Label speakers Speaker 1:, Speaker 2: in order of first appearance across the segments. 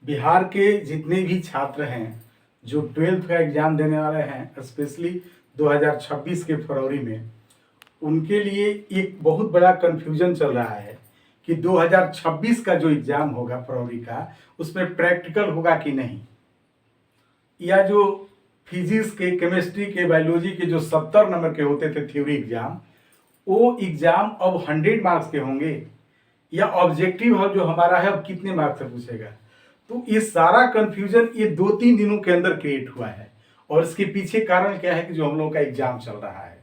Speaker 1: बिहार के जितने भी छात्र हैं जो 12th का एग्ज़ाम देने वाले हैं, स्पेशली 2026 के फरवरी में, उनके लिए एक बहुत बड़ा कन्फ्यूजन चल रहा है कि 2026 का जो एग्ज़ाम होगा फरवरी का, उसमें प्रैक्टिकल होगा कि नहीं, या जो फिजिक्स के, केमिस्ट्री के, बायोलॉजी के जो 70 नंबर के होते थे थ्योरी एग्ज़ाम, वो एग्ज़ाम अब 100 मार्क्स के होंगे, या ऑब्जेक्टिव है जो हमारा है अब कितने मार्क्स से पूछेगा। तो ये सारा कंफ्यूजन ये 2-3 दिनों के अंदर क्रिएट हुआ है, और इसके पीछे कारण क्या है कि जो हम लोगों का एग्जाम चल रहा है।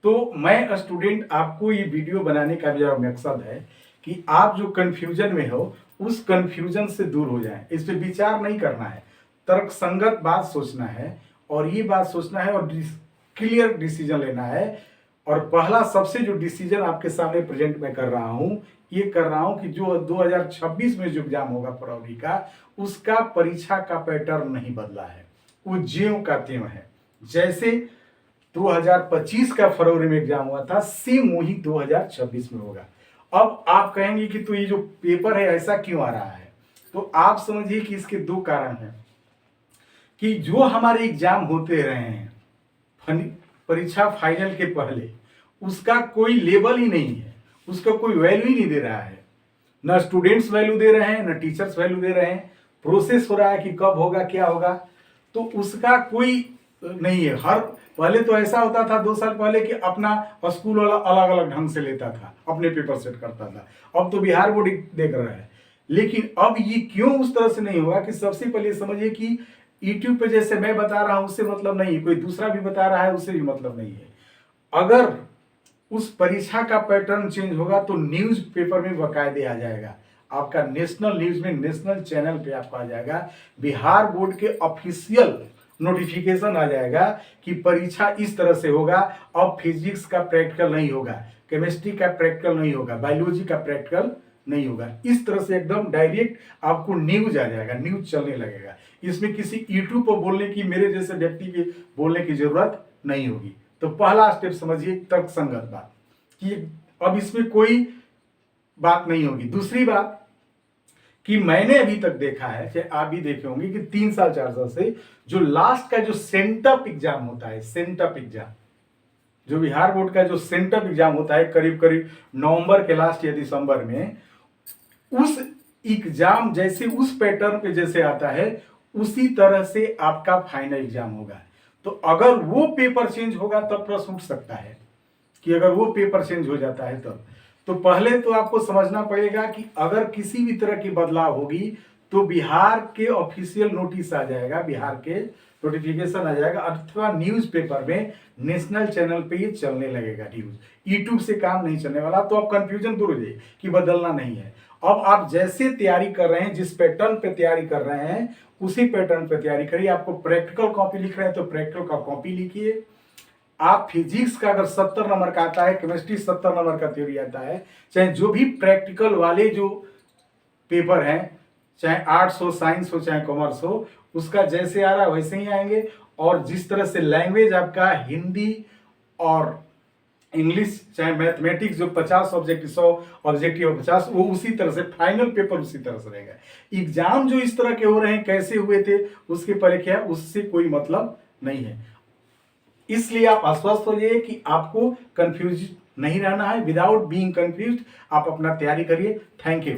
Speaker 1: तो मैं स्टूडेंट, आपको ये वीडियो बनाने का मेरा मकसद है कि आप जो कंफ्यूजन में हो उस कंफ्यूजन से दूर हो जाएं। इस पे विचार नहीं करना है, तर्कसंगत बात सोचना है, और ये बात सोचना है और क्लियर डिसीजन लेना है। और पहला सबसे जो डिसीजन आपके सामने प्रेजेंट में कर रहा हूं, ये कर रहा हूं कि जो 2026 में जो एग्जाम होगा फरवरी का, उसका परीक्षा का पैटर्न नहीं बदला है, वो ज्यों का त्यों है। जैसे 2025 का फरवरी में एग्जाम हुआ था, सेम वही 2026 में होगा। अब आप कहेंगे कि तो ये जो पेपर है ऐसा क्यों आ रहा है, तो आप समझिए कि इसके दो कारण हैं कि जो हमारे एग्जाम होते रहे हैं परीक्षा फाइनल के पहले, उसका कोई लेवल ही नहीं है, उसका कोई वैल्यू ही नहीं दे रहा है। ना स्टूडेंट्स वैल्यू दे रहे हैं, ना टीचर्स वैल्यू दे रहे हैं। प्रोसेस हो रहा है कि कब होगा, क्या होगा, तो उसका कोई नहीं है। हर पहले तो ऐसा होता था 2 साल पहले कि अपना स्कूल वाला अलग अलग ढंग से लेता था, अपने पेपर सेट करता था। अब तो बिहार बोर्ड देख रहा है। लेकिन अब ये क्यों उस तरह से नहीं हुआ कि सबसे पहले समझिए कि यूट्यूब पे जैसे मैं बता रहा हूं उससे मतलब नहीं है, कोई दूसरा भी बता रहा है उससे भी मतलब नहीं है। अगर उस परीक्षा का पैटर्न चेंज होगा तो न्यूज पेपर में बकायदे आ जाएगा, आपका नेशनल न्यूज में, नेशनल चैनल पे आपको आ जाएगा, बिहार बोर्ड के ऑफिशियल नोटिफिकेशन आ जाएगा कि परीक्षा इस तरह से होगा। अब फिजिक्स का प्रैक्टिकल नहीं होगा, केमिस्ट्री का प्रैक्टिकल नहीं होगा, बायोलॉजी का प्रैक्टिकल नहीं होगा। इस तरह से एकदम डायरेक्ट आपको न्यूज आ जाएगा, न्यूज चलने लगेगा। इसमें किसी यूट्यूब पर बोलने की, मेरे जैसे व्यक्ति के बोलने की जरूरत नहीं होगी। तो पहला स्टेप समझिए तर्कसंगत बात, कि अब इसमें कोई बात नहीं होगी। दूसरी बात कि मैंने अभी तक देखा है, चाहे आप भी देखे होंगे, कि 3 साल 4 साल से जो लास्ट का जो सेंटअप एग्जाम होता है, सेंटअप एग्जाम, जो बिहार बोर्ड का जो सेंटअप एग्जाम होता है करीब करीब नवंबर के लास्ट या दिसंबर में, उस एग्जाम जैसे उस पैटर्न पे जैसे आता है उसी तरह से आपका फाइनल एग्जाम होगा। तो अगर वो पेपर चेंज होगा तब प्रश्न उठ सकता है कि अगर वो पेपर चेंज हो जाता है तब। तो पहले तो आपको समझना पड़ेगा कि अगर किसी भी तरह की बदलाव होगी तो बिहार के ऑफिशियल नोटिस आ जाएगा, बिहार के नोटिफिकेशन आ जाएगा, अथवा न्यूज पेपर में, नेशनल चैनल पे ये चलने लगेगा न्यूज। यूट्यूब से काम नहीं चलने वाला। तो अब कंफ्यूजन दूर हो जाए कि बदलना नहीं है। अब आप जैसे तैयारी कर रहे हैं, जिस पैटर्न पे तैयारी कर रहे हैं उसी पैटर्न पे तैयारी करिए। आपको प्रैक्टिकल कॉपी लिख रहे हैं तो प्रैक्टिकल का कॉपी लिखिए। आप फिजिक्स का अगर 70 नंबर का आता है, केमिस्ट्री 70 नंबर का थ्योरी आता है, चाहे जो भी प्रैक्टिकल वाले जो पेपर हैं, चाहे आर्ट्स हो, साइंस हो, चाहे कॉमर्स हो, उसका जैसे आ रहा है वैसे ही आएंगे। और जिस तरह से लैंग्वेज आपका हिंदी और इंग्लिश, चाहे मैथमेटिक्स जो 50 ऑब्जेक्टिव, 100 ऑब्जेक्टिव 50, वो उसी तरह से फाइनल पेपर उसी तरह से रहेगा। एग्जाम जो इस तरह के हो रहे हैं, कैसे हुए थे उसके पहले क्या है, उससे कोई मतलब नहीं है। इसलिए आप आश्वस्त हो जाइए कि आपको कंफ्यूज नहीं रहना है। विदाउट बीइंग कंफ्यूज आप अपना तैयारी करिए। Thank you.